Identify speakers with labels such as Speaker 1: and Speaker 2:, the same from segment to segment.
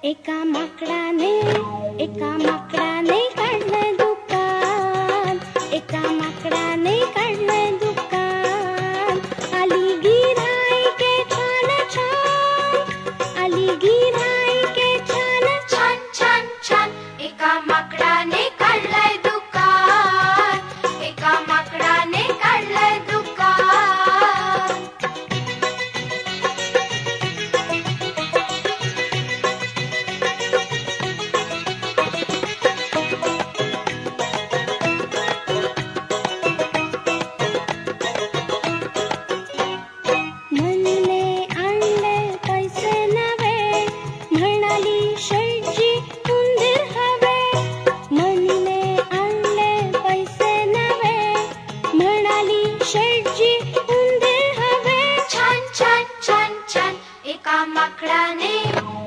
Speaker 1: एका माकडाने काढलं दुकान. एका माकडाने काढलं दुकान. आली गिऱ्हाईके छान छान. आली गिऱ्हाईके छान छान छान छान. एका माकडाने काढलंय दुकान. एका माकडाने काढलंय दुकान.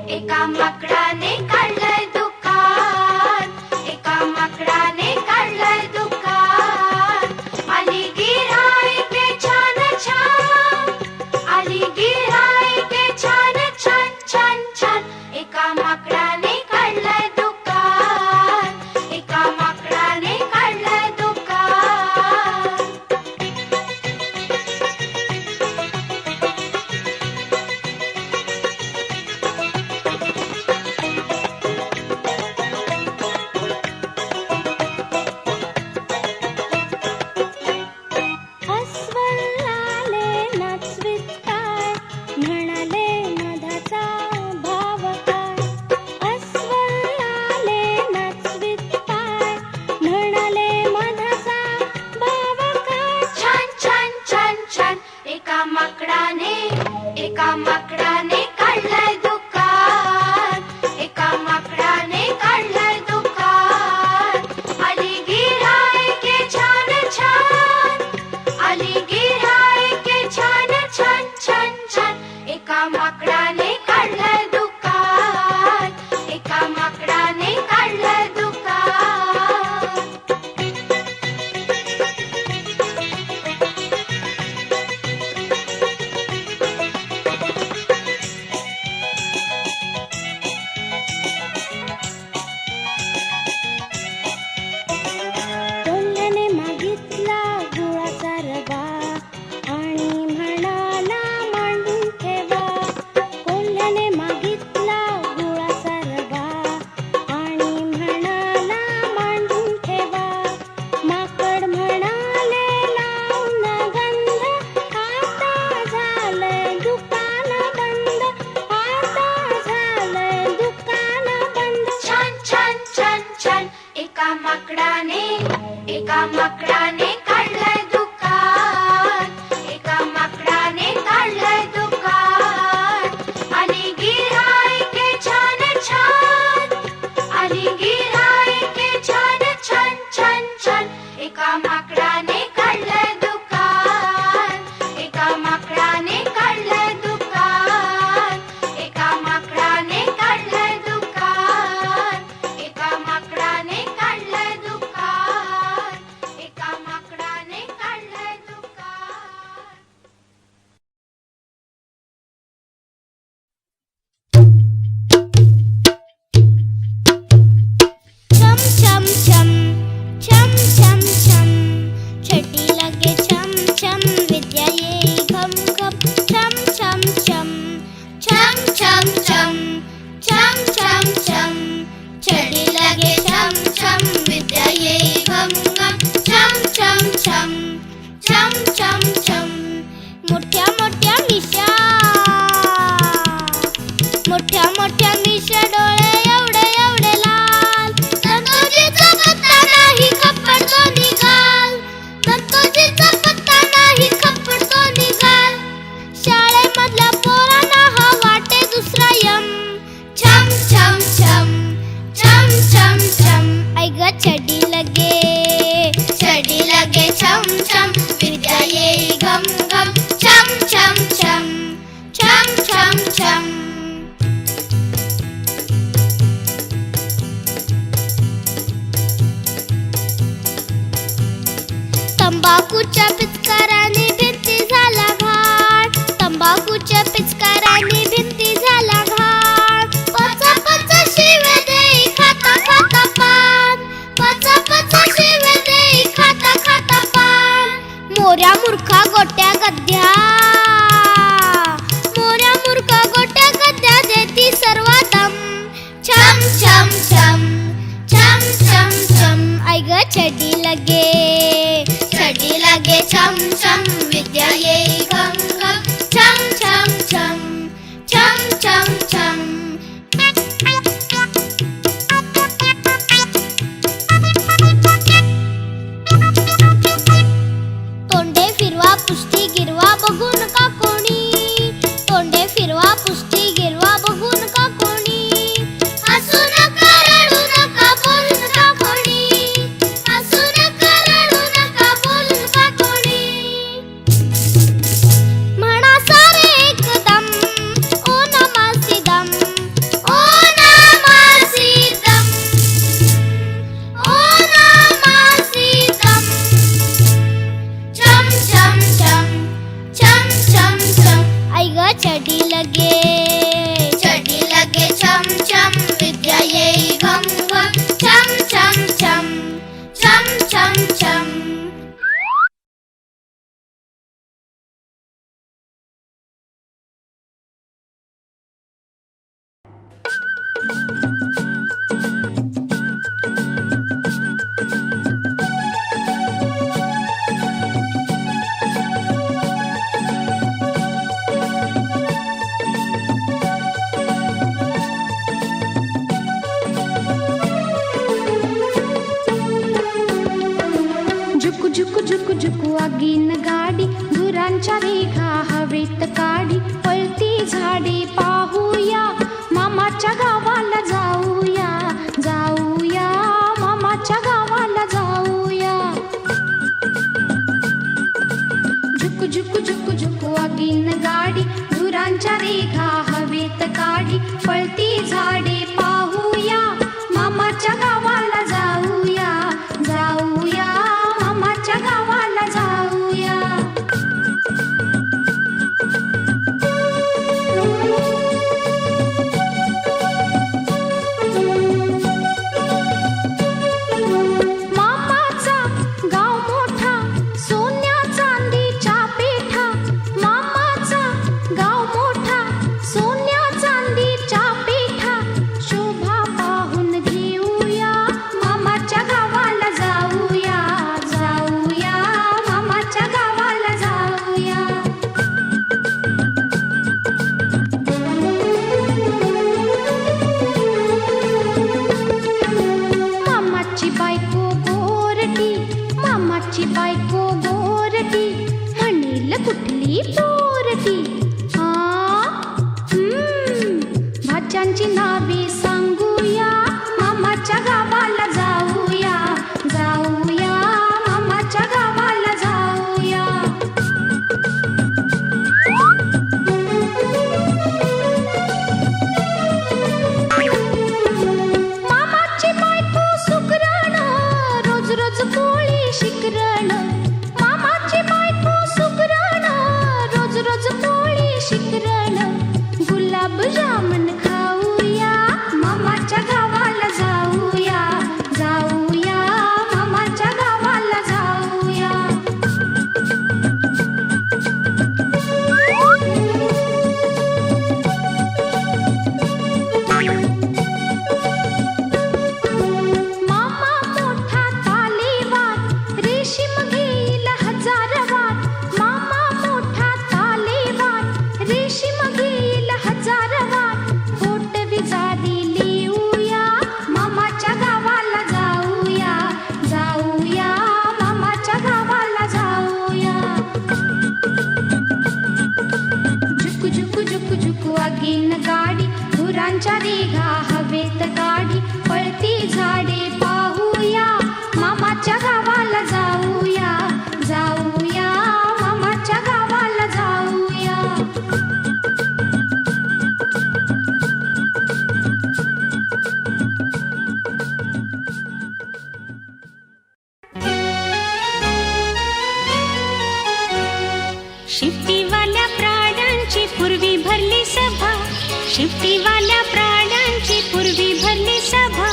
Speaker 1: एका माकडाने काढलंय दुकान. एका माकडाने काढलंय दुकान. आली गिऱ्हाईके छान छान. आली गिऱ्हाईके छान छान छान छान. एका माकडाने काढलंय दुकान. एका माकडाने काढलंय दुकान. एका माकडाने काढलंय दुकान. एका माकडाने काढलंय दुकान. आली गिऱ्हाईके छान छान. आली गिऱ्हाईके छान छान छान छान. एका माकडाने काढलंय दुकान. एका माकडाने काढलंय दुकान. एका माकडाने काढलंय दुकान. एका माकडाने काढलंय दुकान. आली गिऱ्हाईके छान छान. आली गिऱ्हाईके छान छान छान छान. एका माकडाने काढलंय दुकान. एका माकडाने काढलंय दुकान. एका माकडाने काढलंय दुकान. एका माकडाने काढलंय दुकान. एका माकडाने काढलंय दुकान. छम छम छम छम छम छम. छटी लगे छम छम. विद्या येई घम घम. छम छम छम छम छम छम. छम छम छम. छटी लगे छम छम. विद्या येई घम घम. छम छम छम. छम छम छम. मोठ्या मोठ्या मिशा. मोठ्या मोठ्या मिशा. डोळे एवढे एवढे लाल. दंतोजीचा पत्ता नाही खप्पडतो निघाल. दंतोजीचा पत्ता नाही खप्पडतो निघाल. शाळेमधल्या पोरांना हा वाटे दुसरा यम. छम छम छम. छम छम छम. ऐग छडी लगे छम छम. विद्या येई घम घम. छम छम छम. छम छम छम. तंबाखूच्या पिचकाराने भिंती झाला घाट. तंबाखूच्या पिचकाराने भिंती झाला घाट. पच पच छडी लगे छम छम विद्या येई घम घम छम छम छम छम छम छम तोंडे फिरवा पुष्टी गिरवा बघू नका कोणी तोंडे फिरवा पुष्टी गिरवा बघू नका कोणी हसू नका रडू नका बोलू नका कोणी हसू नका रडू नका बोलू नका कोणी म्हणा सारे एकदम ओ नमः दम ओ नमः दम ओ नमः दम छम छम छम छम छम छम आई ग छडी लगे छम छम विद्या येई घम घम छम छम छम छम छम छम
Speaker 2: झुकू झुकू झुकू झुकू आगीन गाडी धुरांच्या रेघा हवेत काढी पळती झाडे पाहूया मामाच्या गावाला जाऊया जाऊया मामाच्या गावाला जाऊया झुकू झुकू झुकू झुकू आगीन गाडी धुरांच्या रेघा हवेत काढी पळती झाडे पाहूया मामाच्या गावाला जाऊया जाऊया मामाच्या गावाला जाऊया मामाचा गाव मोठा सोन्या चांदीच्या पेठा मामाचा गाव मोठा सोन्या चांदीच्या पेठा शोभा पाहून घेऊया मामाच्या गावाला जाऊया जाऊया मामाच्या गावाला जाऊया मामाची बायको गोरटी मामाची बायको गोरटी म्हणेल कुठली पोरटी भाच्यांची नावे सांगूया मामाच्या गावाला जाऊया जाऊया मामाच्या गावाला जाऊया मामाची बायको सुगरण रोज रोज पोळी शिकरण मामाची बायको सुगरण रोज रोज पोळी शिकरण गुलाब जामन खाऊया मामाच्या गावाला जाऊया जाऊया मामाच्या गावाला जाऊया मामा मोठा तालेवार रेशीम घेईल हजार वाट मामा मोठा तालेवार रेशीम घेईल हजार वाट पोट विजारी लिहूया मामाच्या गावाला जाऊया जाऊया मामाच्या गावाला जाऊया झुकू झुकू झुकू झुकू आगीन गाडी धुरांच्या रेघा हवेत काढी पळती झाडे पाहूया मामाच्या गावाला जाऊया जाऊया मामाच्या गावाला जाऊया
Speaker 3: शिफ्टीवाल्या प्राण्यांची पूर्वी भरली सभा शिफ्टीवाल्या प्राण्यांची पूर्वी भरली सभा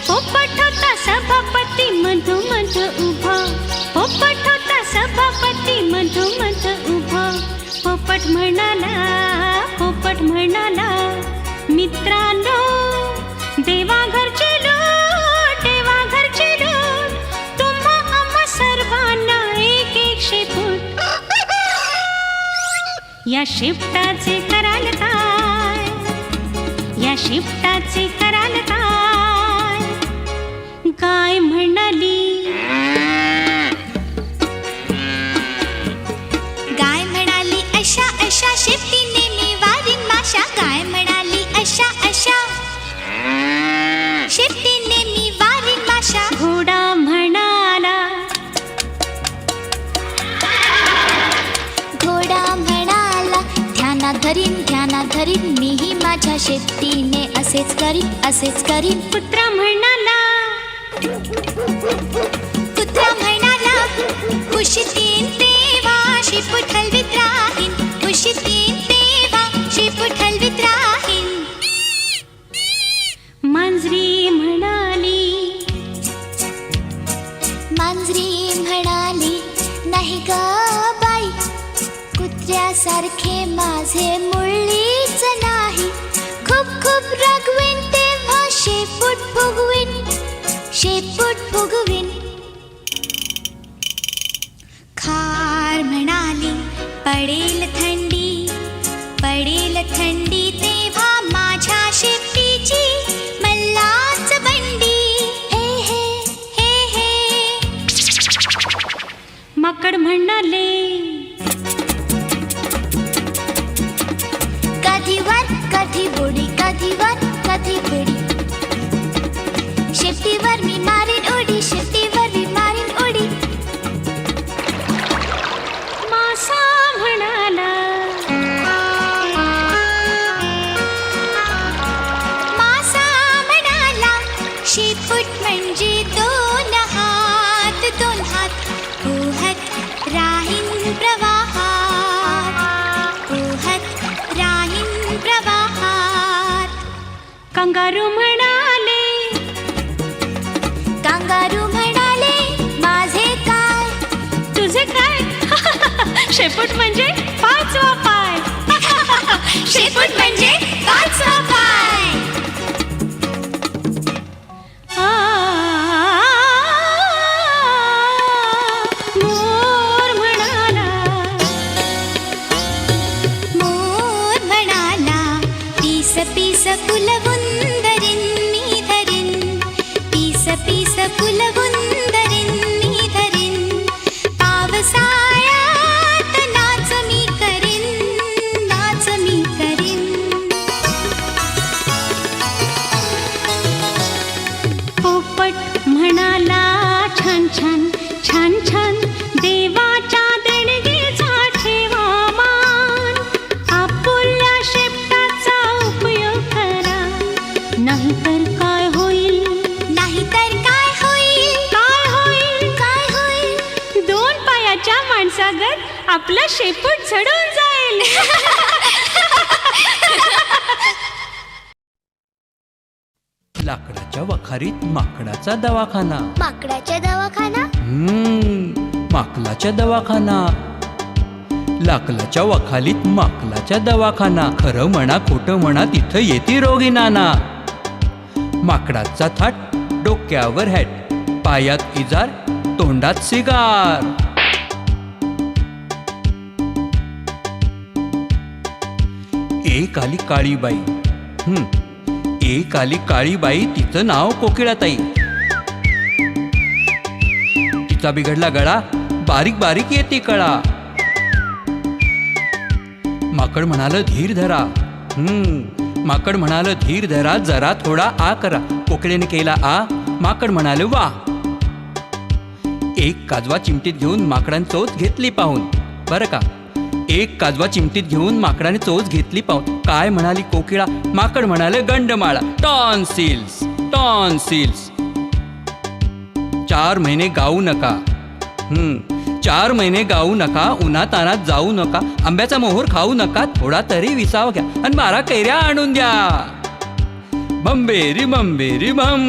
Speaker 3: पोपट होता सभापती मधोमध उभा पोपट होता सभापती मधोमध उभा पोपट म्हणाला मित्रांनो देवा घरचे लोट तुम्हा या शिफ्टाचे कराल काय, या शिफ्टाचे कराल काय. गाय म्हणाली,
Speaker 1: गाय म्हणाली अशा अशा शेपटीने मी वारीन माशा. गाय म्हणाली अशा अशा शेपटीने मी वारीन माशा.
Speaker 3: घोडा म्हणाला,
Speaker 1: घोडा म्हणाला ध्यानात धरीन मीही माझ्या शेपटीने असेच करीन.
Speaker 3: कुत्रा म्हणाला,
Speaker 1: कुत्रा म्हणाला उशीतीन तेव्हा शेपूट हलवीत राहीन. उशीतीन तेव्हा शेपूट हलवीत राहीन.
Speaker 3: मांजरी म्हणाली,
Speaker 1: मांजरी म्हणाली नाही ग बाई, कुत्र्यासारखे माझे मुळीच नाही. खूप खूप रागवीन तेव्हा शेपूट फुगवीन. खार म्हणाली पडेल थंडी तेव्हा माझ्या शेपटीची मल्लाच बंडी. हे
Speaker 3: माकड म्हणाले,
Speaker 1: कधी वर कधी बुडी, कधी वर कधी बुडी. शेपटीवर मी मारीन उडी, शेपटीवर मी मारीन उडी.
Speaker 3: मासा म्हणाला,
Speaker 1: मासा म्हणाला शेपूट म्हणजे दोन हात पोहत राहीन प्रवाहात.
Speaker 3: कंगारू म्हणाले,
Speaker 1: कांगारू म्हणाले माझे काय,
Speaker 3: तुझे काय. शेपूट म्हणजे पाचवा पाय.
Speaker 1: शेपूट म्हणजे पाचवा पाय.
Speaker 3: मोर म्हणाला,
Speaker 1: मोर म्हणाला पीस पीस फुलवून धरीन मी धरीन. पीस पीस फुलवून धरीन मी धरीन. पावसाळ्यात नाच मी करीन.
Speaker 3: पोपट म्हणाला छान छान देवाच्या देणगीचा ठेवा मान. आपुल्या शेपटाचा उपयोग करा, नाहीतर काय होईल. काय होईल. दोन पायाच्या माणसागत आपला शेपूट झडून जाईल.
Speaker 4: लाकडाच्या वखारीत माकडाचा दवाखाना.
Speaker 1: माकडाच्या दवाखाना,
Speaker 4: माकलाच्या दवाखाना. लाकलाच्या वखालीत माकलाच्या दवाखाना. खरं म्हणा खोटं म्हणा तिथं येते रोगी नाना. माकडाचा थाट, डोक्यावर हॅट, पायात इजार, तोंडात सिगार. एक आली काळीबाई. एक आली काळीबाई, तिचं नाव कोकिळाताई. तिचा बिघडला गळा, बारीक बारीक येते कळा. माकड म्हणाल धीर धरा. माकड म्हणाल धीर धरा, जरा थोडा आ करा. कोकिळेने केला आ, माकड म्हणाल वा. एक काजवा चिमटीत घेऊन माकडाने चोच घेतली पाहून. बरं का, एक काजवा चिमटीत घेऊन माकडाने चोच घेतली पाहून. काय म्हणाली कोकिळा, माकड म्हणाले गंडमाळा. Tonsils tonsils. 4 महिने गाऊ नका. 4 महिने गाऊ नका. उन्हातानात जाऊ नका. आंब्याचा मोहर खाऊ नका. थोडा तरी विसावा घ्या आणि 12 कैऱ्या आणून द्या. भंबेरी भंबेरी भम,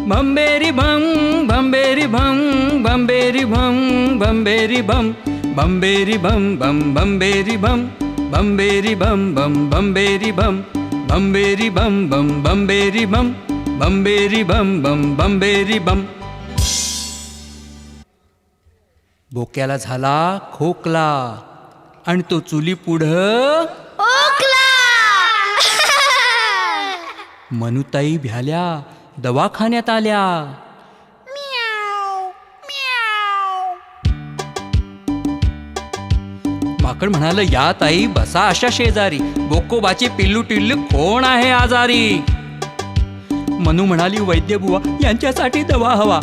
Speaker 4: भंबेरी भम, भंबेरी भम, भंबेरी भम, भंबेरी भम, भंबेरी भम बम, भंबेरी भम, भंबेरी भम बम, भंबेरी भम, भंबेरी भम बम, भंबेरी भम, भंबेरी भम बम, भंबेरी भम. बोक्याला झाला खोकला. आणि तो चुली पुढं
Speaker 1: ओकला.
Speaker 4: मनुताई भ्याल्या, दवाखान्यात आल्या. माकड म्हणाल, या ताई बसा अशा शेजारी, बोकोबाची पिल्लू टिल्लू कोण आहे आजारी. मनू म्हणाली, वैद्य बुवा यांच्यासाठी दवा हवा.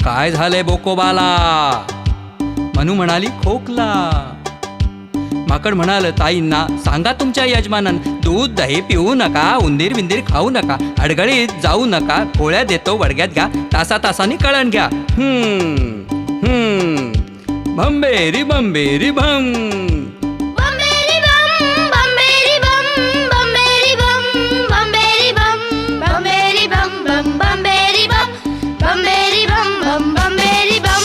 Speaker 4: काय झालंय बोकोबाला? मनू म्हणाली, खोकला. माकड म्हणाल, ताईंना सांगा तुमच्या यजमानान दूध दही पिऊ नका, उंदीर विंदीर खाऊ नका, अडगळीत जाऊ नका, गोळ्या देतो वडग्यात घ्या, तासातासानी कळण घ्या. भंबेरी भंबेरी भम.
Speaker 1: बंबेरी बम, बंबेरी बम, बंबेरी बम, बंबेरी बम, बंबेरी बम बम, बंबेरी बम, बंबेरी बम बम, बंबेरी बम.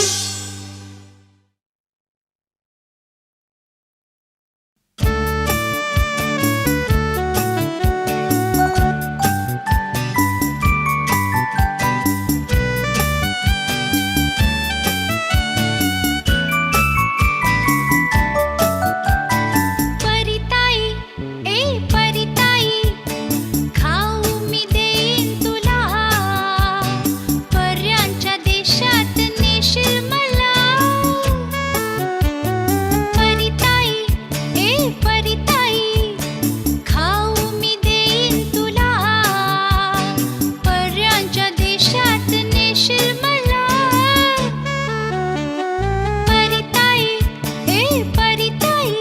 Speaker 3: परिताई, ए परिताई, खाऊ मी देईन तुला, पर्यांच्या देशात नेशील मला. परिताई, ए परिताई, खाऊ मी देईन तुला, पर्यांच्या देशात नेशील मला. परिताई, ए परिताई.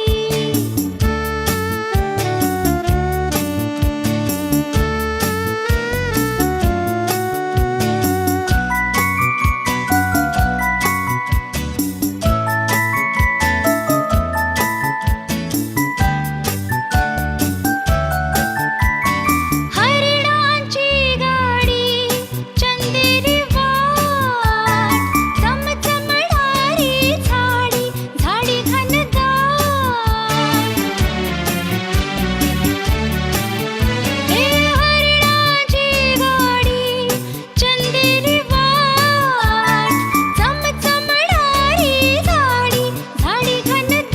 Speaker 3: हरिणांची गाडी, चंदेरी वाट, चमचमणारी झाडी, झाडी घनदाट. हे हरिणांची गाडी, चंदेरी वाट, चमचमणारी झाडी, झाडी घनदाट.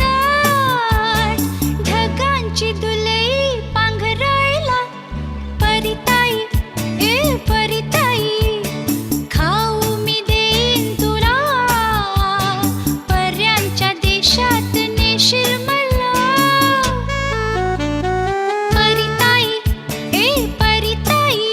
Speaker 3: ढगांची दुलई पांघरायला, परिताई, ए परिताई, खाऊ मी देईन तुला, पर्यांच्या देशात नेशील मला. परिताई, ए परिताई.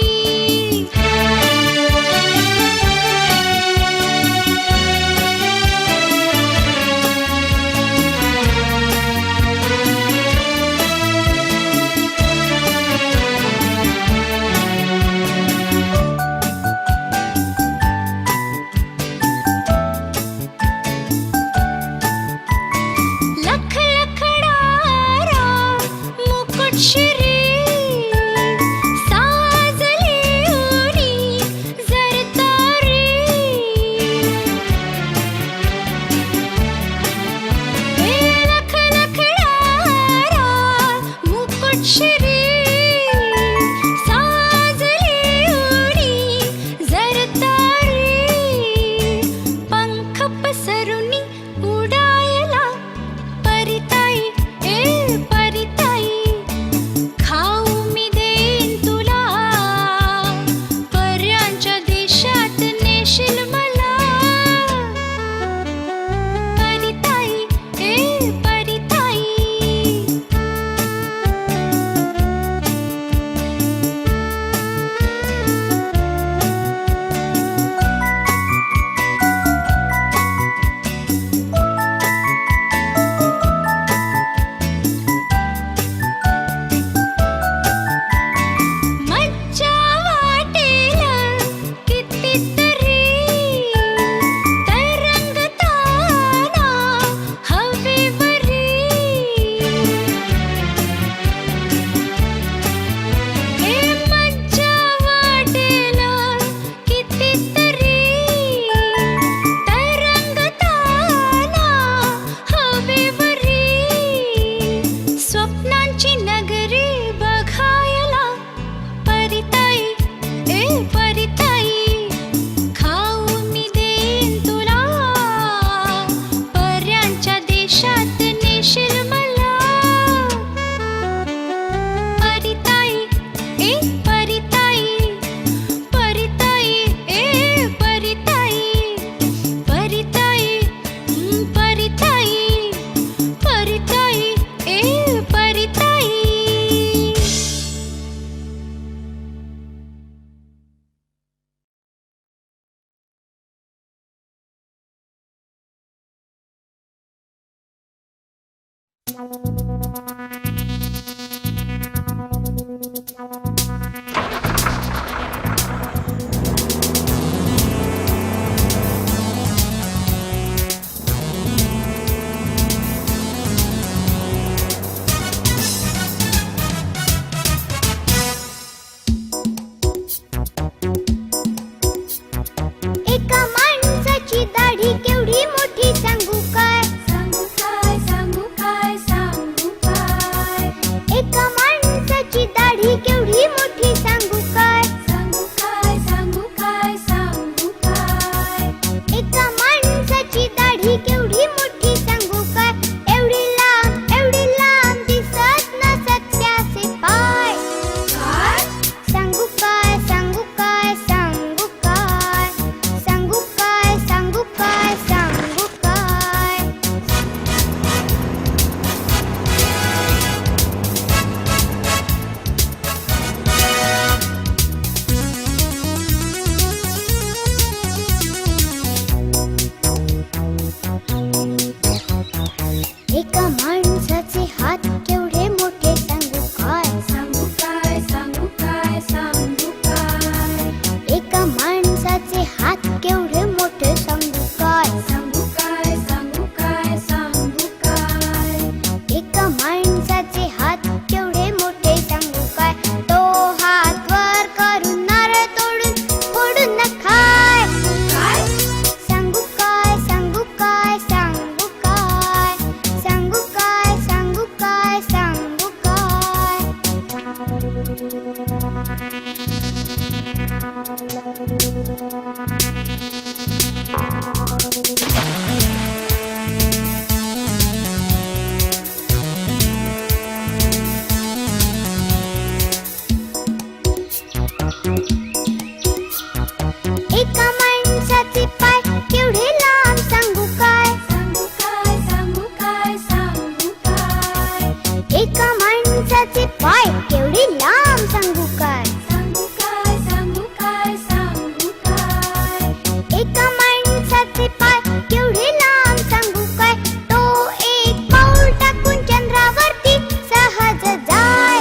Speaker 1: एका माणसाची दाढी केवढी मोठी सांगू काय?
Speaker 2: सांगू काय सांगू काय सांगू काय
Speaker 1: एका माणसाची दाढी केवढी मोठी सांगू काय?
Speaker 2: सांगू काय सांगू काय सांगू काय
Speaker 1: एका माणसाची दाढी केवढी मोठी सांगू काय? एवढी लांब दिसत नसत त्याचे पाय.
Speaker 2: काय
Speaker 1: सांगू काय सांगू काय सांगू काय सांगू काय सांगू काय सांगू काय एका माणसाचे हात केवढे मोठे सांगू काय?
Speaker 2: सांगू काय सांगू काय सांगू काय
Speaker 1: एका माणसाचे हात केवढे मोठे सांगू काय?
Speaker 2: सांगू काय सांगू काय सांगू काय
Speaker 1: एका माणसाचे हात केवढे मोठे सांगू काय? तो हात वर करून नारळ तोडून फोडून न खाय.
Speaker 2: काय
Speaker 1: सांगू काय सांगू काय सांगू काय सांगू काय सांगू काय सांगू काय एका माणसाचे पाय केवढे लांब सांगू काय?
Speaker 2: सांगू काय सांगू काय सांगू काय
Speaker 1: एका माणसाचे पाय केवढे लांब सांगू काय?
Speaker 2: सांगू काय सांगू काय सांगू काय
Speaker 1: एका माणसाचे पाय केवढे लांब सांगू काय? तो एक पाऊल टाकून चंद्रावरती सहज जाय.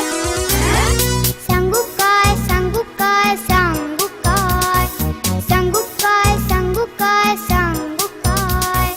Speaker 1: सांगू काय सांगू काय सांगू काय सांगू काय सांगू काय सांगू काय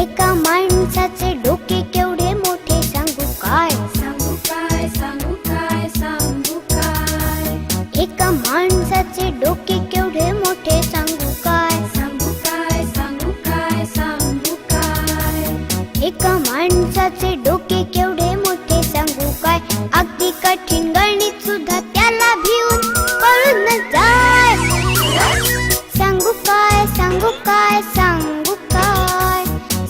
Speaker 1: एका माणसाचे डोके केवढे मोठे सांगू काय?
Speaker 2: सांगू काय सांगू काय सांगू काय
Speaker 1: एका माणसाचे डोके केवढे मोठे सांगू काय?
Speaker 2: सांगू काय सांगू काय सांगू काय
Speaker 1: एका माणसाचे डोके केवढे मोठे सांगू काय? अगदी कठीण गणित सुद्धा त्याला भिवून पळून जाय. सांगू काय सांगू काय सांगू काय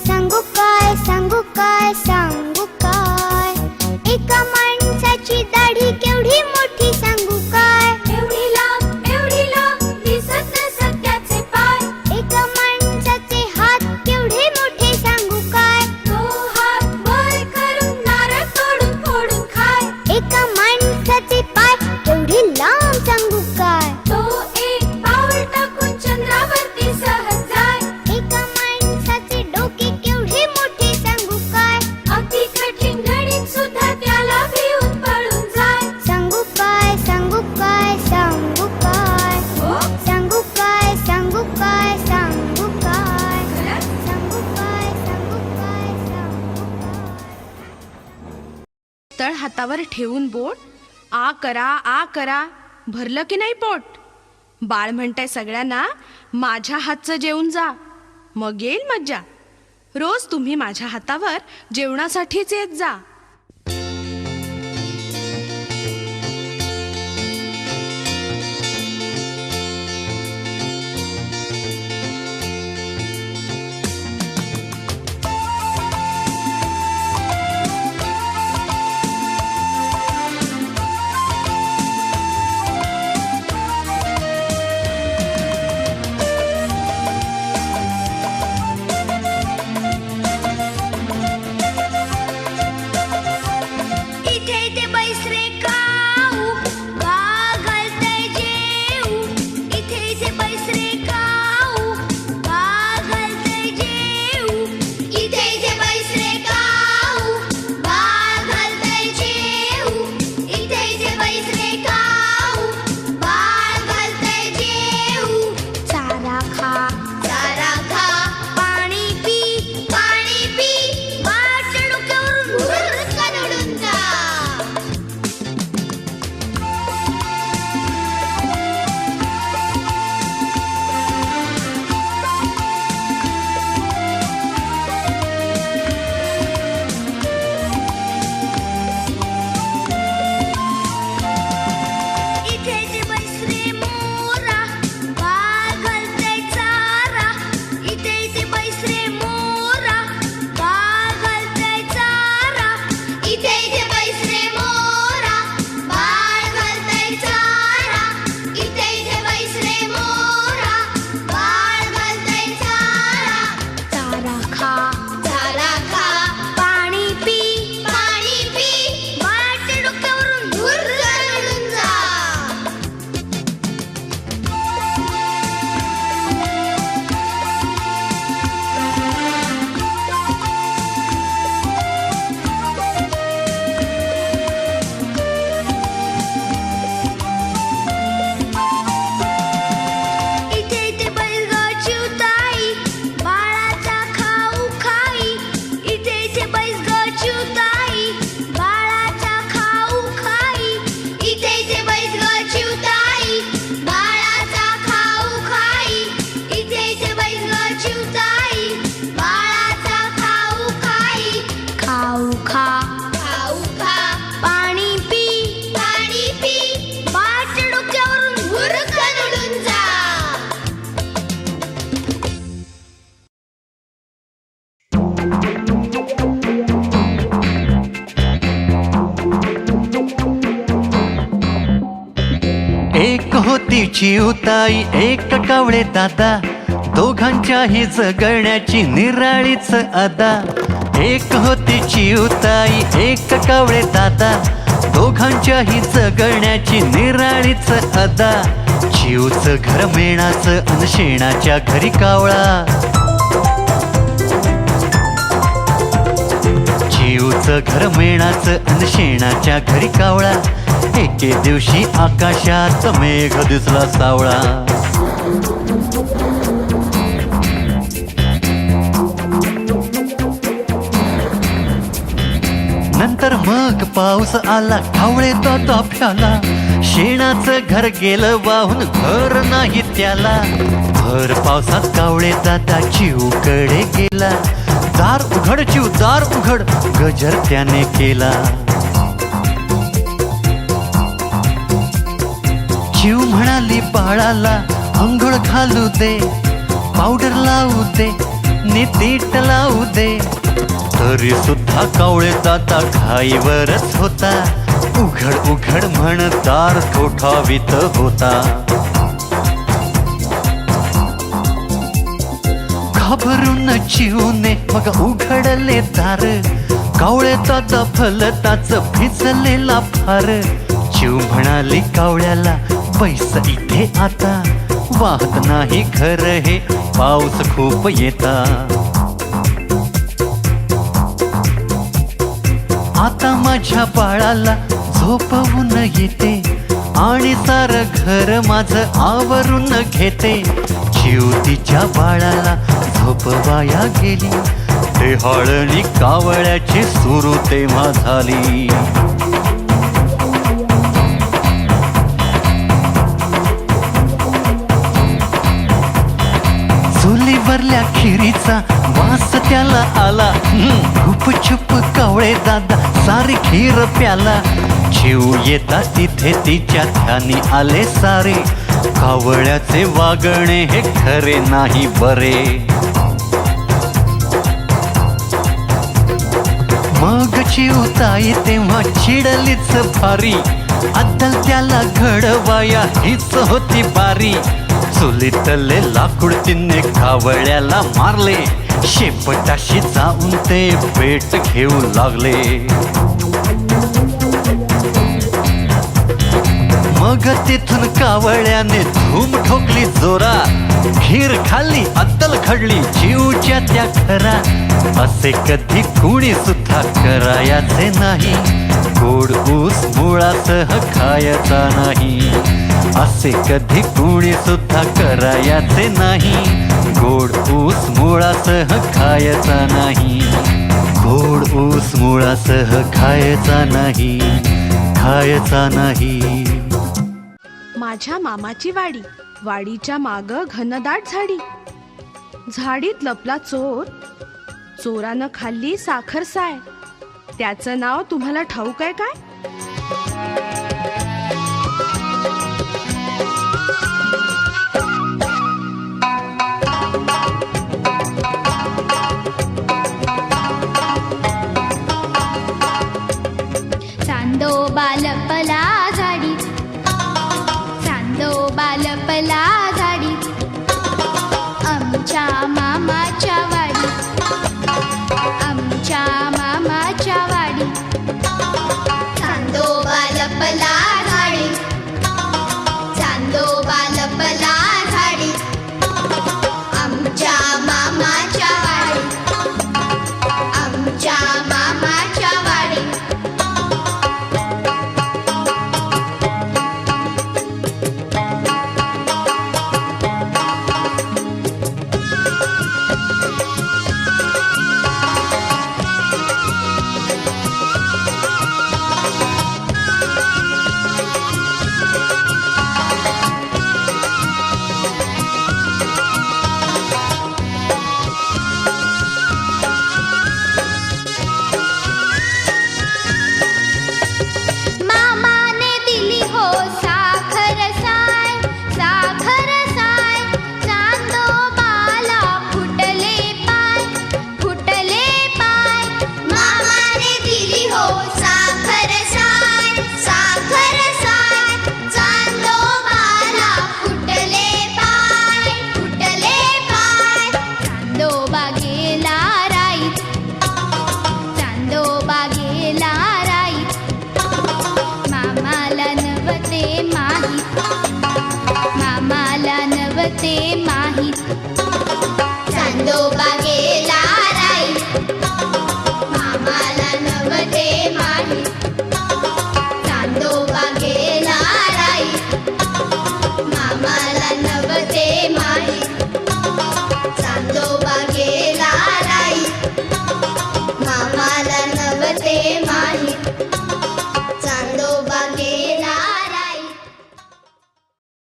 Speaker 1: सांगू काय सांगू काय सांगू काय एका माणसाची दाढी केवढी मोठी सांगू काय?
Speaker 2: एवढी लांब दिसत नसत त्याचे पाय
Speaker 1: एका माणसाचे हात केवढे मोठे सांगू काय?
Speaker 2: तो हात वर करून नारळ तोडून फोडून खाय
Speaker 1: एका माणसाचे पाय केवढे लांब सांगू काय?
Speaker 2: तो एक पाऊल टाकून चंद्रावरती सहज जाय
Speaker 1: एका माणसाचे डोके केवढे मोठे सांगू काय?
Speaker 2: अगदी कठीण गणित सुद्धा त्याला भिवून पळून जाय
Speaker 1: सांगू काय सांगू काय सांगू काय सांगू काय सांगू काय सांगू काय सांगू काय सांगू काय सांगू काय
Speaker 5: तळ हातावर ठेवून बोट आ करा भरलं की नाही पोट. बाळ म्हणताय सगळ्यांना माझ्या हातचं जेवून जा, मग येईल मज्जा. रोज तुम्ही माझ्या हातावर जेवणासाठीच येत जा.
Speaker 6: एक होती चिऊताई एक कावळे दादा, दोघांच्याही जगण्याची निराळीच अदा. एक होती चिऊताई एक कावळे दादा, दोघांच्याही जगण्याची निराळीच अदा. चिऊचं घर मेणाचं अन शेणाच्या घरी कावळा. चिऊचं घर मेणाचं अन शेणाच्या घरी कावळा. एके दिवशी आकाशात मेघ दिसला सावळा. नंतर मग पाऊस आला, कावळे दादा फ्याला. शेणाचं घर गेलं वाहून, घर नाही त्याला. भर पावसात कावळे दादा चिऊकडे गेला. दार उघड चिऊ दार उघड, गजर त्याने केला. चिऊ म्हणाली बाळाला अंघोळ घालू दे, पावडर लावू दे, नीतीट लावू दे. तरी सुद्धा कावळे दादा घाईवरच होता. उघड उघड म्हण दार ठोठावीत होता. घाबरून चिऊने मग उघडले दार. कावळे दादा फलताच भिजलेला फार. चिऊ म्हणाली कावळ्याला बैस इथे आता, वाहत नाही घर हे पाऊस खूप येता. आता माझ्या बाळाला झोपवून येते, आणि सार घर माझं आवरून घेते. चिऊ तिच्या बाळाला झोपवाया गेली, टेहाळणी कावळ्याची सुरू तेव्हा झाली. चुलीवरल्या खिरीचा वास त्याला आला. गुपचूप कावळे दादा सारी खीर प्याला. चिऊ येता तिथे तिच्या ध्यानी आले सारे. कावळ्याचे वागणे हे खरे नाही बरे. मग चिऊताई तेव्हा चिडलीच भारी. अद्दल त्याला घडवाया हीच होती बारी. चुलीतले लाकूड तिने कावळ्याला मारले. शेपटाशी जाऊन ते पेट घेऊ लागले. मग तिथून कावळ्याने धूम ठोकली जोरात. खीर खाल्ली अद्दल खडली चिऊच्या त्या खरा. असे कधी कुणी सुद्धा करायचे नाही. गोड ऊस मुळासह खायचा नाही. असे कधी कुणी सुद्धा करायचे नाही. गोड ऊस मुळासह खायचा नाही. गोड ऊस मुळासह खायचा नाही. खायचा नाही.
Speaker 5: माझ्या मामाची वाडी, वाडीच्या माग घनदाट झाडी. झाडीत लपला चोर, चोरानं खाल्ली साखर साय. त्याचं नाव तुम्हाला ठाऊक आहे काय?
Speaker 1: चांदोबा लपला झाडीत, चांदोबा लपला झाडीत. आमच्या मामाच्या वाडीत, आमच्या मामाच्या वाडीत. नव्हते माहीत. चांदोबा गेला राई, मामाला नव्हते माहीत. चांदोबा गेला राई, मामाला नव्हते माहीत. चांदोबा गेला राई, मामाला नव्हते माहीत. चांदोबा गेला राई.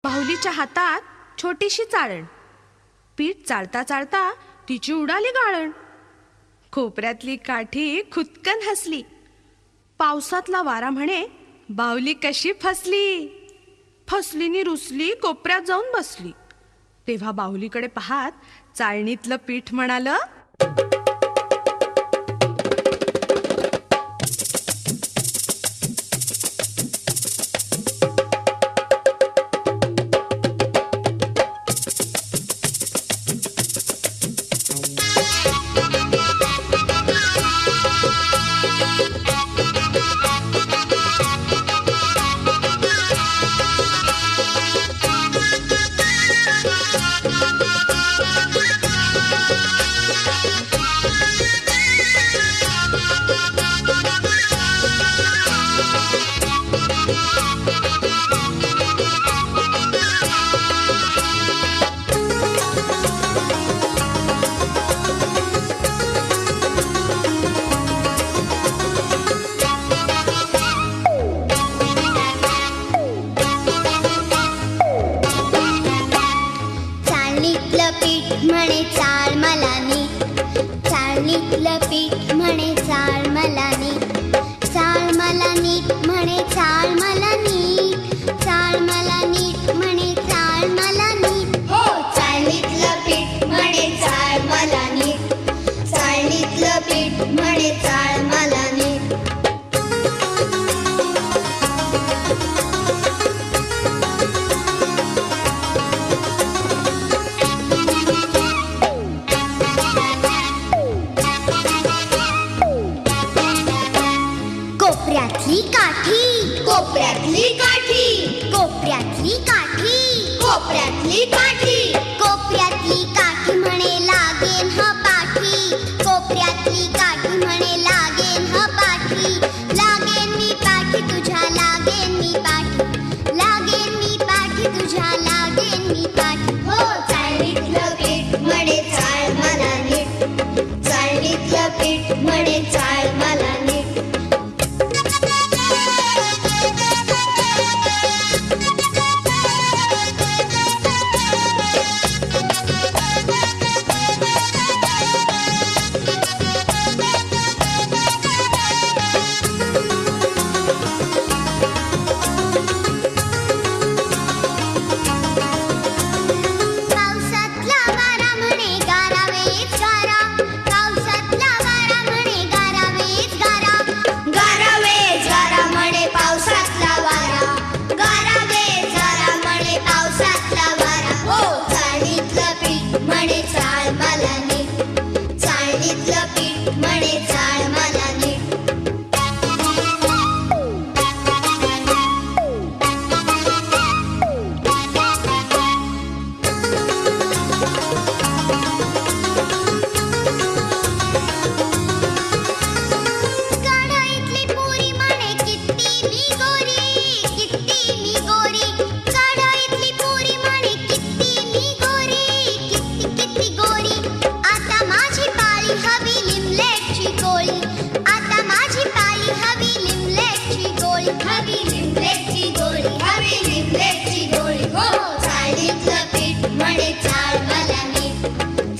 Speaker 5: बाहुलीच्या हातात छोटीशी चाळण. पीठ चाळता चाळता तिची उडाली गाळण. खोपऱ्यातली काठी खुदकन हसली. पावसातला वारा म्हणे बाहुली कशी फसली. फसलीनी रुसली, कोपऱ्यात जाऊन बसली. तेव्हा बाहुलीकडे पाहात चाळणीतलं पीठ म्हणालं,
Speaker 1: चाळणीतलं पीठ म्हणे चाळ मला नीट. चाळणीतलं पीठ म्हणे चाळ मला नीट. चाळ मला नीट म्हणे चाळ मला नीट. चाळ मला नीट म्हणे चाळ मला नीट. हो, चाळणीतलं पीठ म्हणे चाळ मला नीट. चाळणीतलं पीठ म्हणे चाळ मला नीट. कोपऱ्यातली काठी, कोपऱ्यातली काठी, कोपऱ्यातली काठी, कोपऱ्यातली काठी. कोपऱ्यातली काठी म्हणे लागेन ह पाठी. कोपऱ्यातली काठी म्हणे लागेन ह पाठी. लागेन मी पाठी तुझ्या, लागेन मी पाठी. लागेन मी पाठी तुझ्या, लागेन मी पाठी. हो, चाळणीतलं पीठ म्हणे चाळ मला नीट. चाळणीतलं पीठ म्हणे चाळ मला नीट. पावसातला वारा म्हणे गारावेच गारा. पावसातला वारा म्हणे गारावेच गारा. गारावेच गारा म्हणे पावसातला वारा. गारावेच गारा म्हणे पावसातला वारा. हो, चाळणीतलं पीठ म्हणे चाळ मला नीट. चाळणीतलं पीठ म्हणे चाळ मला नीट. कढईतली पुरी म्हणे किती मी गोरी. किती मी गोरी. कढईतली पुरी म्हणे किती मी गोरी. किती किती गोरी. आता माझी पाळी हवी लिमलेटची गोळी. आता माझी पाळी हवी लिमलेटची गोळी. हवी लिमलेटची गोळी. हवी लिमलेटची गोळी. हो, चाळणीतलं पीठ म्हणे चाळ मला नीट.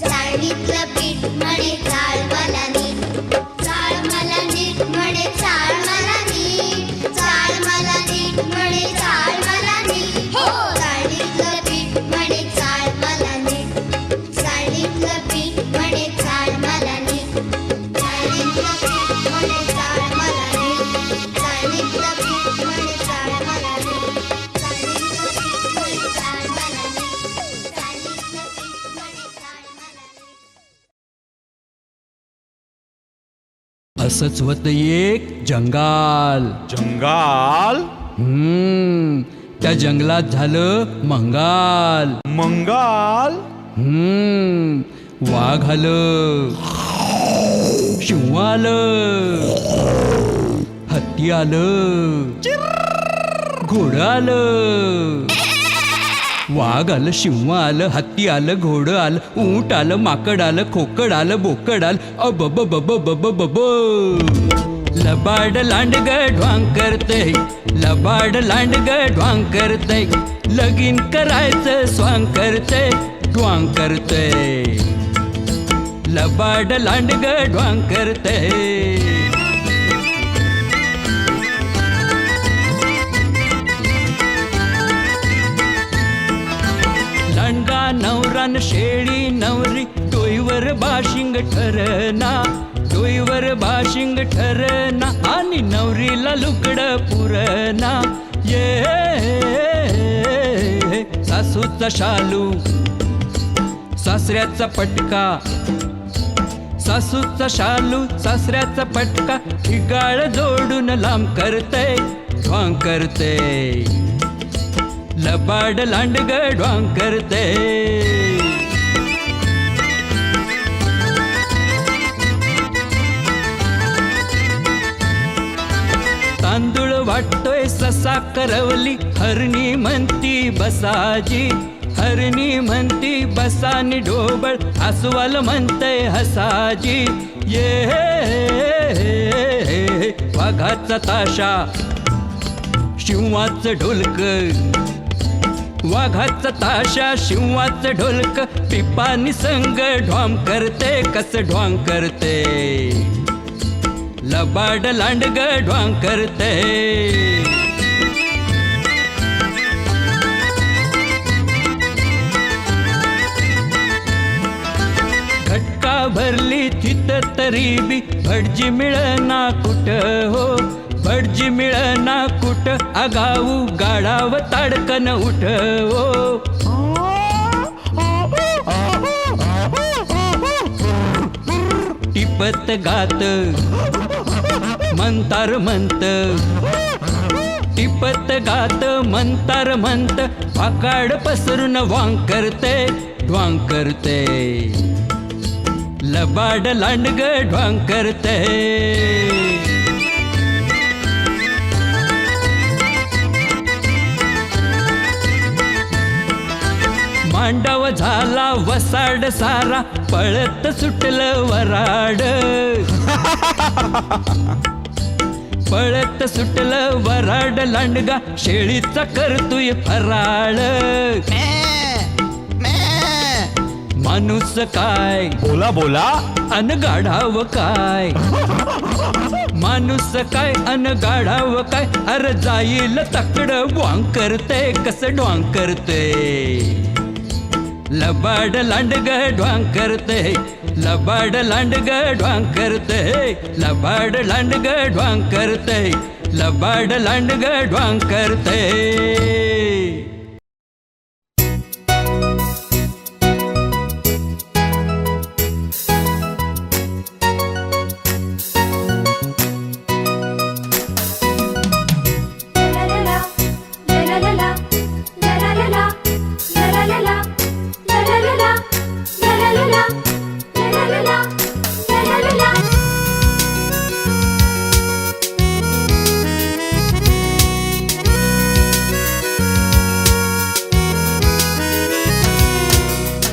Speaker 1: चाळणीतलं पीठ म्हणे चाळ मला नीट. चाळ मला नीट म्हणे चाळ मला नीट. चाळ मला नीट म्हणे चाळ मला नीट. हो, चाळणीतलं पीठ म्हणे चाळ मला नीट. चाळणीतलं पीठ म्हणे चाळ मला नीट. चाळणीतलं पीठ म्हणे चाळ मला नीट. चाळणीतलं पीठ म्हणे चाळ मला नीट. चाळणीतलं पीठ म्हणे चाळ मला नीट. चाळणीतलं पीठ म्हणे चाळ मला नीट.
Speaker 4: असंच होतं एक जंगाल.
Speaker 7: जंगाल.
Speaker 4: त्या जंगलात झालं मंगाल.
Speaker 7: मंगाल
Speaker 4: वाघ आलं, शिव आलं, हत्ती आलं, घोडं आलं. वाघ आलं, शिव आलं, हत्ती आलं, घोडं आलं, ऊंट आलं, माकड आलं, खोकड आलं, बोकड आलं. अब लबाड लांडग ढवांग करतय, लबाड लांडग ढवांग करतय, लगीन करायचं स्वांग करतय, ढवांग करतय. लबाड लांडग ढवांग करतय. लांडगा नवरान शेळी नवरी, डोईवर बाशिंग ठरना, डोईवर बाशिंग ठरना, आणि नवरीला लुगडं पुरना. ये सासूचा शालू, सासऱ्याचा पटका, सासूचा शालू, सासऱ्याचा पटका, ठिगाळ जोडून लांब करतय, ढवांग करतय. लबाड लांडग ढवांग करतय. तांदूळ वाटतोय ससा करवली, हरणी म्हणती बसाजी, हरणी म्हणती बसानी ढोबळ, अस्वल म्हणतय हसाजी. ये वाघाचा ताशा, शिवाचं ढोलक, वाघाचा ताशा, शिवाचं ढोलक, पिपानी संग ढवांग करते, कस ढवांग करते. लबाड लांडग ढवांग करते. घटका भरली तिथ तरी बी, भटजी मिळना कुठ हो, भटजी मिळना कुठ, आगाऊ गाडाव ताडकन उठ हो. टिपत गात मंतार म्हणत, टिपत गात मंतार म्हणत, पाकाड पसरून वांग करते, ढवांग करते. लबाड लांडग ढवांग करते. मांडव झाला वसाड सारा, पळत सुटलं वराड, पळत सुटलं वराड. लांडगा शेळीचा करतोय फराळ. माणूस काय
Speaker 7: बोला बोला,
Speaker 4: अन गाढाव काय, माणूस काय अन गाढाव काय, अर जाईल तकड वांग करते, कस ढवांग करते. लबाड लांडग ढवांग करते, लबाड लांडग ढवांग करते, लबाड लांडग ढवांग करते, लबाड लांडग ढवांग करते.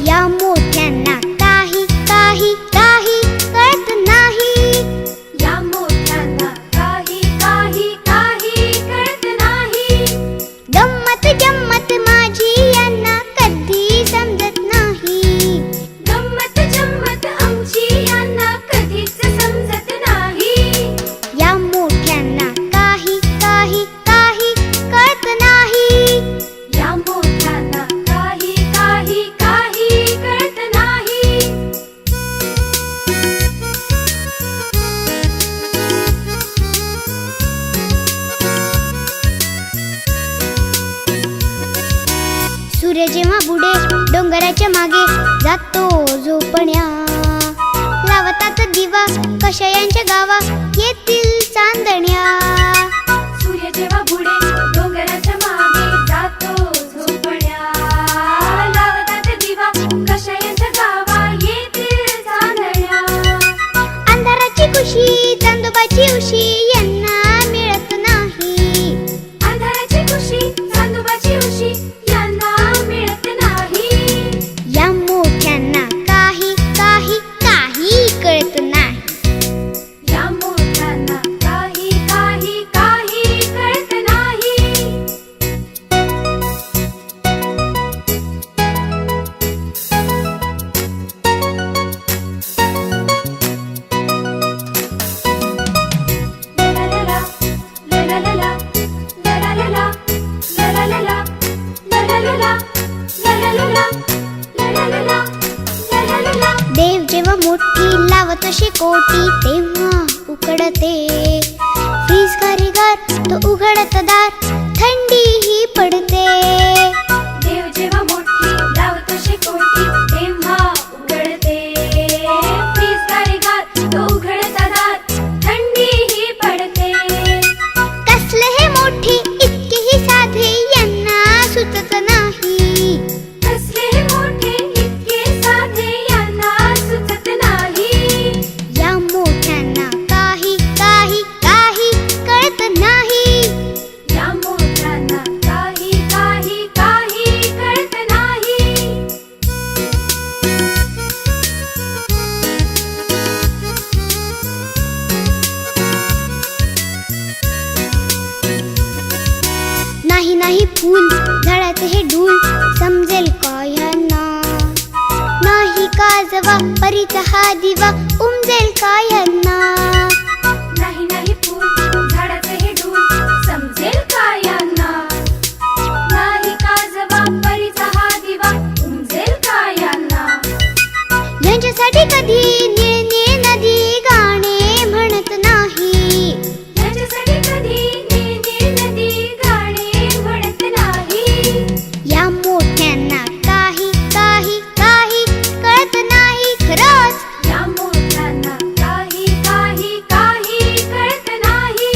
Speaker 1: या मोठ्यांना काही काही काही कळत नाही,
Speaker 2: या मोठ्यांना काही काही काही कळत नाही.
Speaker 1: गंमत जम्मत माझी यांना कधी समजत नाही.
Speaker 2: गंमत जम्मत आमची यांना कधीच समजत नाही.
Speaker 1: या मोठ्यांना काही काही काही कळत नाही.
Speaker 2: या मोठ्यांना काही काही काही कळत नाही.
Speaker 1: सूर्य जेव्हा बुडे डोंगराच्या मागे जातो झोपण्या, लावतात दिवा कशयांच्या गावा येतील चांदण्या.
Speaker 2: सूर्य जेव्हा बुडे डोंगराच्या मागे जातो
Speaker 1: मोठी लावतो शेकोटी तेव्हा उकडते फ्रीज गार तो उघडत दार थंडी ही पडते.
Speaker 2: देव जेव्हा मोठी लावतो शेकोटी तेव्हा उघडते फ्रीज गार तो उघडता दार थंडी ही पडते.
Speaker 1: कसले हे मोठे इतके ही साधे यांना सुचत नाही.
Speaker 2: कसले मोठे इतके साधे यांना सुचत नाही.
Speaker 1: या मोठ्यांना काही काही काही कळत नाही.
Speaker 2: या मोठ्यांना काही काही काही कळत नाही.
Speaker 1: नाही नाही फूल झाडाचे हे डूल समजेल का यांना. नाही काजवा परीचा हा दिवा उमजेल का यांना.
Speaker 2: नाही नाही फूल झाडाचे हे डूल समजेल का यांना. नाही काजवा परीचा हा दिवा उमजेल का यांना.
Speaker 1: यांच्यासाठी कधी निळ निळ नदी गाणे म्हणत नाही.
Speaker 2: याच्यासाठी कधी निळी नदी गाणे म्हणत नाही.
Speaker 1: या मोठ्यांना काही काही काही कळत नाही खरंच.
Speaker 2: या मोठ्यांना काही काही काही कळत नाही.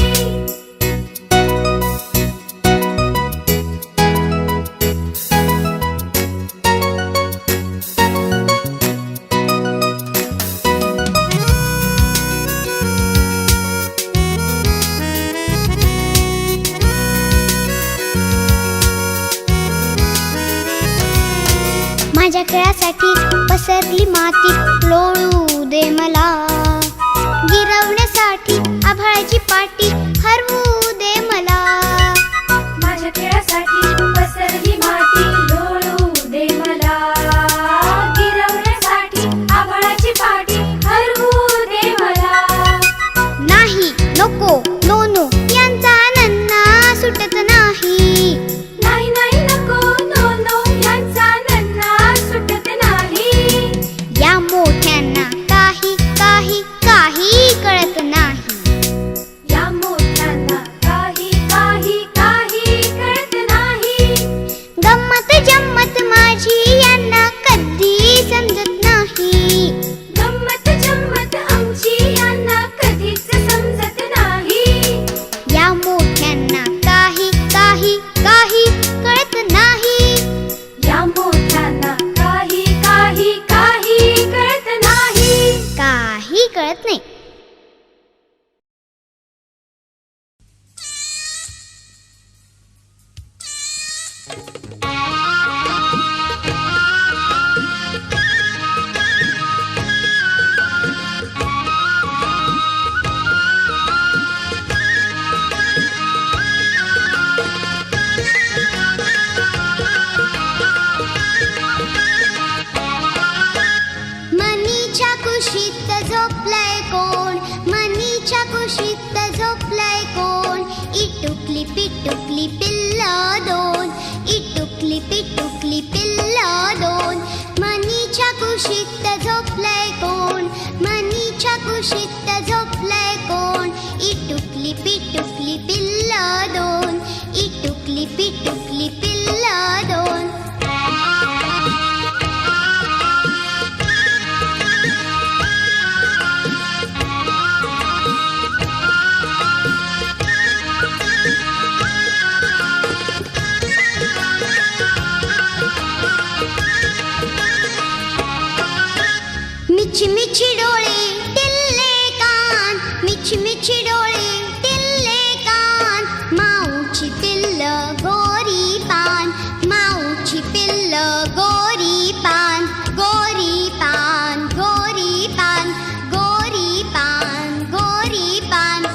Speaker 2: माझ्या खेळासाठी पसरली माती लोळू दे मला. गिरवण्यासाठी आभाळाची पाटी हरवू दे मला. माझ्या खेळासाठी पसरली माती लोळू दे मला. गिरवण्यासाठी आभाळाची पाटी हरवू दे मला.
Speaker 1: नाही नको नो नो यांचा नन्ना सुटत नाही.
Speaker 2: नाही नाही नको नो नो यांचा नन्ना सुटत नाही.
Speaker 1: या मोठ्यांना काही काही काही कळत नाही.
Speaker 2: या मोठ्यांना काही काही काही कळत नाही.
Speaker 1: गंमत जम्मत माझी यांना कधी समजत नाही.
Speaker 2: गंमत जम्मत आमची यांना कधीच समजत नाही.
Speaker 1: या मोठ्यांना काही काही काही कळत नाही.
Speaker 2: या मोठ्यांना काही काही काही कळत नाही.
Speaker 1: काही कळत नाही. मनीच्या कुशीत झोपलाय कोण. मनीच्या कुशीत झोपलाय कोण. इटुकली पिटुकली पिल्ल दोन. इटुकली पिटुकली पिल्ल दोन. मनीच्या कुशीत झोपलाय कोण. मनीच्या कुशीत झोपलाय कोण. इटुकली पिटुकली पिल्ल दोन. इटुकली पिटुकली पिल्ल दोन. मिची मिची डोळे टिल्ले कान. मिची मिची डोळे टिल्ले कान. माऊची पिल्ल गोरी पान. माऊची पिल्ल गोरी पान. गोरी पान गोरी पान गोरी पान गोरी पान.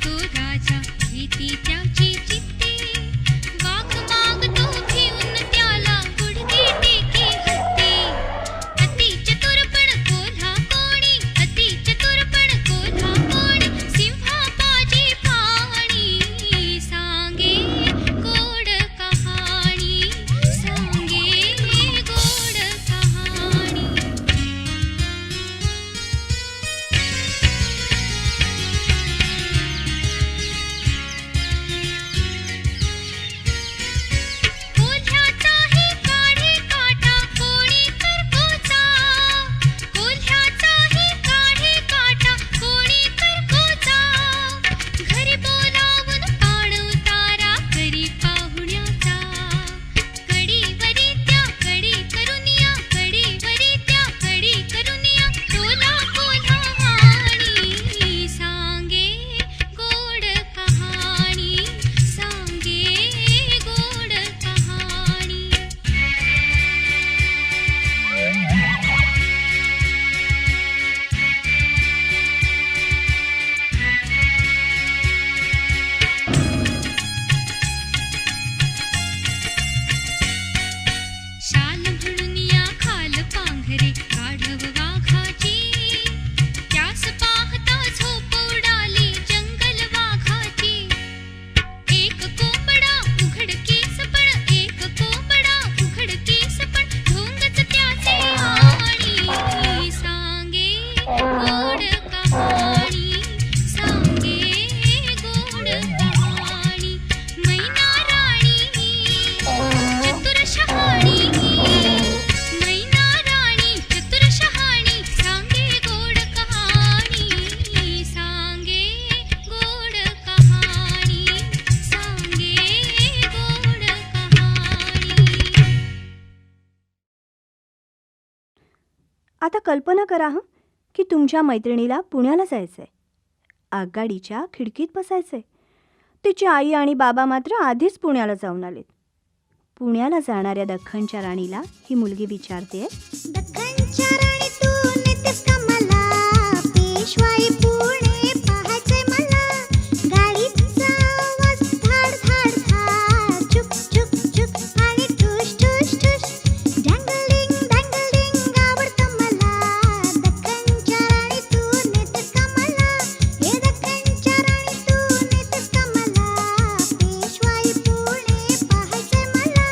Speaker 3: तो राजा घेती त्याची चित्ते वाघ मागतो भिवून त्याला गुडघे टेकी हत्ती अति चतुरपण कोल्हा कोणी अति चतुरपण कोल्हा कोणी सिंहापाची पाणी सांगे गोड कहाणी सांगे गोड कहाणी कोल्ह्याचाही काढे काटा कोणी करकोचा कोल्ह्याचाही काढे काटा कोणी करकोचा घरी बोलावून पाण उतारा करी पाहुण्याचा कडीवरी त्या कडी करुनिया कडीवरी त्या कडी करुनिया कोल्हा कोल्हा वाणी सांगे गोड कहाणी सांगे गोड कहाणी शाल म्हणून या खाल पांघरे गाढव वाघाची त्यास पाहता झोप उडाली जंगल वाघाची एक कोंबडा उघडकीस पण एक कोंबडा उघडकीस पण ढोंगच त्याचे आणि सांगे गोड कहाणी सांगे गोड कहाणी मैना राणी चतुर शहाणी मैना राणी चतुर शहाणी सांगे गोड कहाणी सांगे गोड कहाणी सांगे गोड कहाणी
Speaker 8: आता कल्पना करा हं की तुमच्या मैत्रिणीला पुण्याला जायचंय. आगगाडीच्या खिडकीत बसायचंय. तिची आई आणि बाबा मात्र आधीच पुण्याला जाऊन आलेत. पुण्याला जाणाऱ्या दख्खनच्या राणीला ही मुलगी विचारते,
Speaker 1: दख्खनच्या राणी तू नेतेस का मला पेशवाई पुणे पाहायचे मला गाडीचा आवाज धाड धाड धाड चुक चुक चुक आणि ठुश ठुश ठुश डँगलिंग डँगलिंग आवडतं मला दख्खनच्या राणी तू नेतेस का मला हे दख्खनच्या राणी तू नेतेस का मला पेशवाई पुणे पाहायचे मला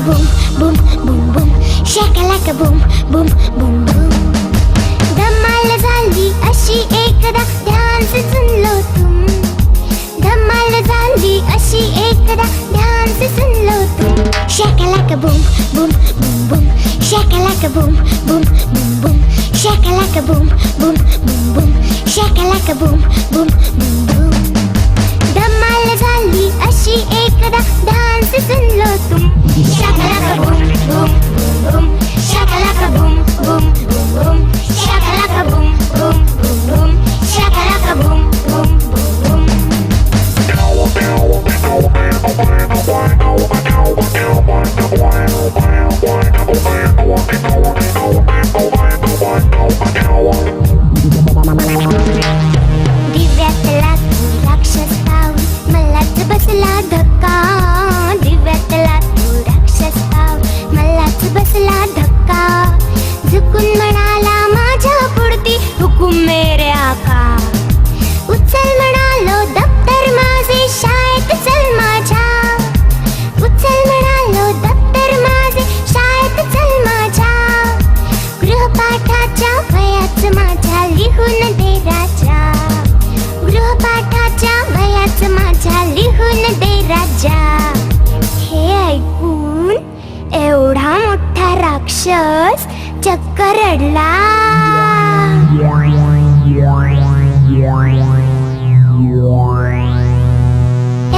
Speaker 1: boom, boom, boom, boom. Shakalaka boom, boom, boom, boom. धमाल झाली अशी एकदा ध्यान से सुन लो तुम. धमाल झाली अशी एकदा ध्यान से सुन लो तुम. Shakalaka boom, boom, boom, boom. Shakalaka boom, boom, boom, boom. Shakalaka boom, boom, boom, boom. Shakalaka boom, boom, boom, boom. धमाल झाली अशी एकदा ध्यान से सुन लो तुम. Shakalaka boom, boom, boom, boom. Shakalaka boom, boom, boom, boom. Shakalaka boom, boom, boom, boom. Shakalaka boom, boom, boom, boom. दिव्यातला तू राक्षस पाहून मलाच बसला धक्का. दिव्यातला तू राक्षस पाहून मलाच बसला धक्का. झुकून म्हणाला माझ्या पुढती हुकूम मेरे आका. उचल म्हणालो दप्तर माझे शाळेत चल माझ्या. उचल म्हणालो दप्तर माझे शाळेत चल माझ्या. गृहपाठाच्या वयाच माझ्या लिहून दे राजा. गृहपाठाच्या वयाच माझ्या लिहून दे राजा. हे ऐकून एवढा मोठा राक्षस चक्क रडला.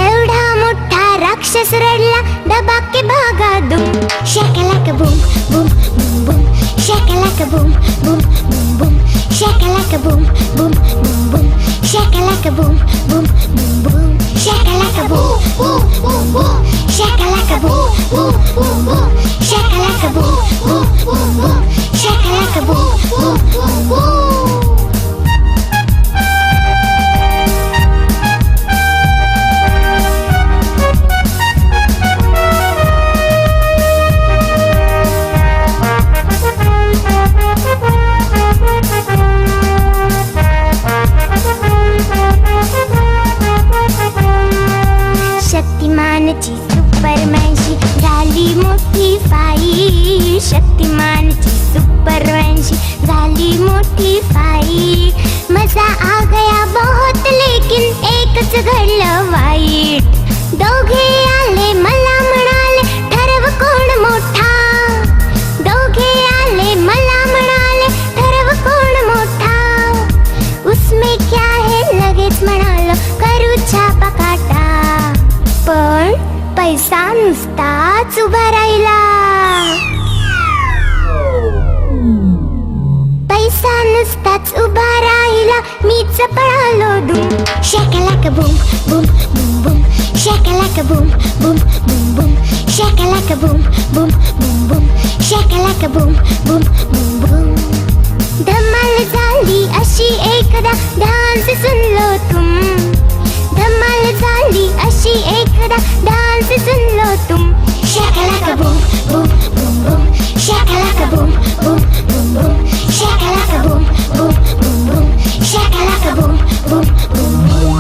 Speaker 1: एवढा मोठा राक्षस रडला दबाके भागा दुम. Shakalaka boom, boom, boom, boom. Shakalaka boom, boom, boom, boom. Shakalaka boom, boom, boom, boom. Shakalaka boom, boom, boom, boom. Shakalaka boom, boom, boom, boom. Shakalaka boom, boom, boom, boom. Shakalaka boom, boom, boom, boom. Shakalaka boom, boom, boom, boom. शक्तिमानची सुपरमॅनशी झाली मोठी fight. शक्तिमानची सुपरमॅनशी झाली मोठी fight. मजा आ गया बहुत लेकिन एकच घडलं वाईट. दोघे आले मला म्हणाले ठरव कोण मोठा. दोघे आले मला म्हणाले ठरव कोण मोठा. उसमें क्या है लगेच म्हणालो करू छापा काटा. पण पैसा नुसताच उभा राहिला. पैसा नुसताच उभा राहिला मीच पळालो दुम. Shakalaka boom, boom, boom, boom. Shakalaka boom, boom, boom, boom. Shakalaka boom, boom, boom, boom. Shakalaka boom, boom, boom, boom. धमाल झाली अशी एकदा ध्यान से सुन लो तुम. धमाल झाली अशी एकदा ध्यान से सुन लो तुम. Shakalaka boom, boom, boom, boom. Shakalaka boom, boom, boom, boom. Shakalaka boom, boom, boom, boom. Shakalaka boom, boom, boom, boom.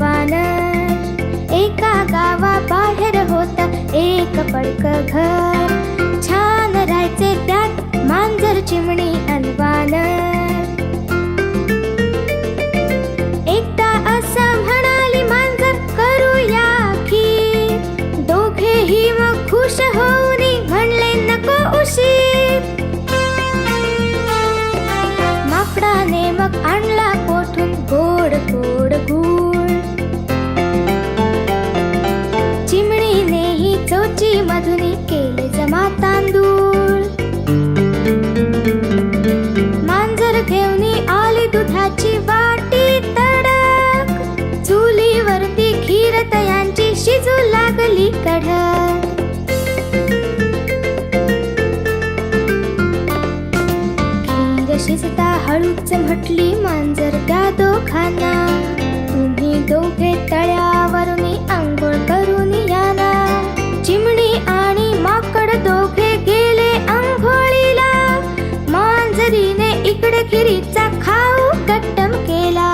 Speaker 1: वानर. एका गावाबाहेर होत एक पडकं घर. छान राहायचे त्यात मांजर, चिमणी अन वानर. एकदा असं म्हणाली मांजर, करूया खीर. दोघेही मग खुश होऊन म्हणले नको उशीर. माकडाने मग आणला कोठून गोड गोड गूळ. चिमणीनेही चोची मधुनी केले जमा तांदूळ. मांजर घेऊन आली दुधाची वाटी तडक. चुलीवरती खीर तयांची शिजू लागली कडक. खीर शिजता हळूच म्हटली मांजर त्या दोघांना. तुम्ही दोघे तळ्यावरून आंघोळ करून या ना. चिमणी आणि माकड दोघे गेले आंघोळीला. मांजरीने इकडे खिरीचा खाऊ कट्टम केला.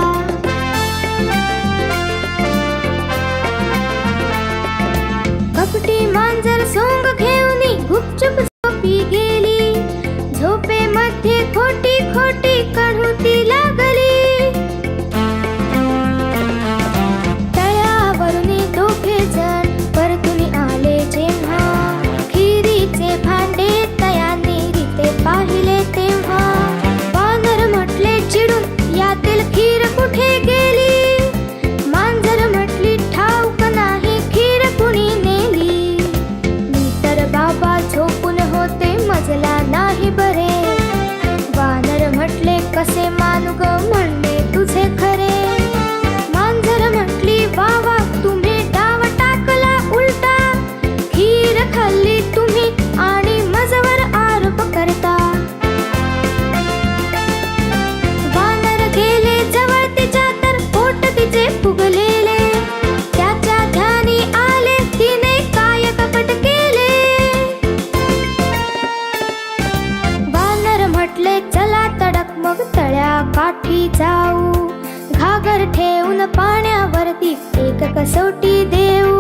Speaker 1: कपटी मांजर सोंग घेऊन गुपचूप झोपी गेली. झोपेमध्ये खोटी खोटी कढूती लागली. तळ्यावरून दोघे जण परतून आले जेव्हा. खिरीचे भांडे तयाने रीते पाहिले तेव्हा. वानर म्हटले चिडून, यातील खीर कुठे गेली. मांजर म्हटली, ठाऊक नाही खीर कुणी नेली. मी तर बाबा झोपून होते, मजला नाही बरे. वानर म्हटले, कसे मानू ग म्हणणे तुझे खरे. मांजर म्हटली, वा वा तुम्ही डाव टाकला उलटा. खीर खाल्ली तुम्ही आणि मजवर आरोप करता. वानर गेले जवळ तिच्या तर पोट तिचे फुगलेले. त्याच्या ध्यानी आले तिने काय कपट केले. वानर म्हटले, चला तडक मग तळ्या काठी जाऊ. घागर ठेवून पाण्यावरती एक कसोटी देऊ.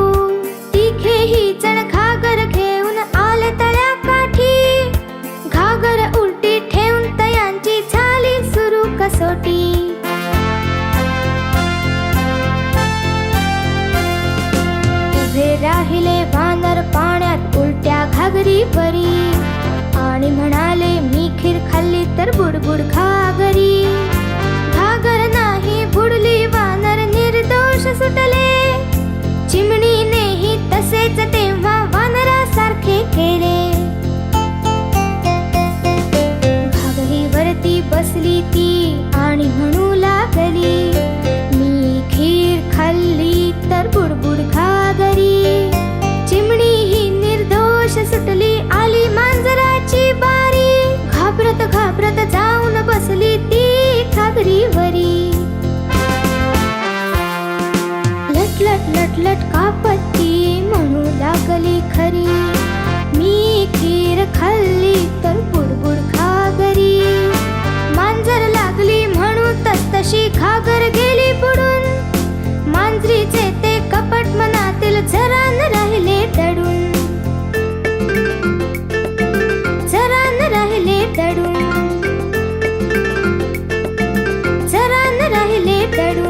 Speaker 1: तिघेही जण घागर घेऊन आले तळ्या काठी. घागर उलटी ठेवून तयांची झाली सुरू कसोटी. उभे राहिले वानर पाण्यात उलट्या घागरीवरी. आणि म्हणाले, मी खीर खाल्ली तर बुडबुड घागरी. घागर नाही बुडली, वानर निर्दोष सुटले. चिमणीनेही तसेच तेव्हा वानरासारखे केले. घागरीवरती बसली ती आणि म्हणू लागली, मी खीर खाल्ली तर बुडबुड घागरी. चिमणी ही निर्दोष सुटली, आली मांजराची बारी. घाबरत घाबरत जाऊन बसली ती घागरीवरी. लटलट लटलट कापती म्हणू लागली खरी. मी खीर खाल्ली तर बुडबुड घागरी. मांजर लागली म्हणू तशी घागर गेली बुडून. मांजरीचे ते कपट मनातील जरा न राहिले दडून. जरा न राहिले दडून. जरा न राहिले दडून.